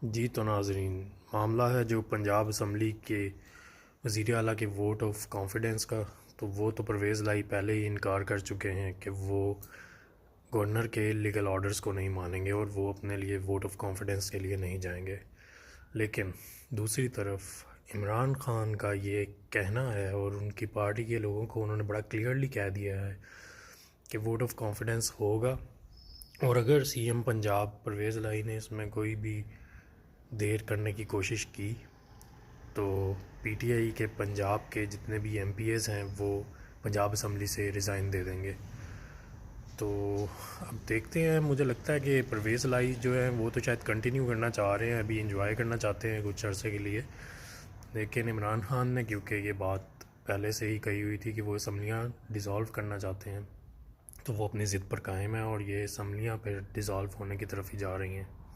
जी तो नाज़रीन, मामला है जो पंजाब असम्बली के वज़ीर आला के वोट ऑफ कॉन्फिडेंस का। तो वो तो परवेज़ लाई पहले ही इनकार कर चुके हैं कि वो गवर्नर के लीगल ऑर्डर्स को नहीं मानेंगे और वो अपने लिए वोट ऑफ कॉन्फिडेंस के लिए नहीं जाएंगे। लेकिन दूसरी तरफ इमरान खान का ये कहना है और उनकी पार्टी के लोगों को उन्होंने बड़ा क्लियरली कह दिया है कि वोट ऑफ कॉन्फिडेंस होगा। और अगर सीएम पंजाब परवेज़ लाई ने इसमें कोई भी देर करने की कोशिश की तो पीटीआई के पंजाब के जितने भी एमपीएस हैं वो पंजाब असम्बली से रिज़ाइन दे देंगे। तो अब देखते हैं। मुझे लगता है कि परवेज़ लाई जो है वो तो शायद कंटिन्यू करना चाह रहे हैं, अभी इंजॉय करना चाहते हैं कुछ अरसे के लिए। लेकिन इमरान खान ने क्योंकि ये बात पहले से ही कही हुई थी कि वो असम्बलियाँ डिज़ोल्व करना चाहते हैं, तो वो अपनी ज़िद पर कायम है और ये असम्बलियाँ फिर डिज़ोल्व होने की तरफ ही जा रही हैं।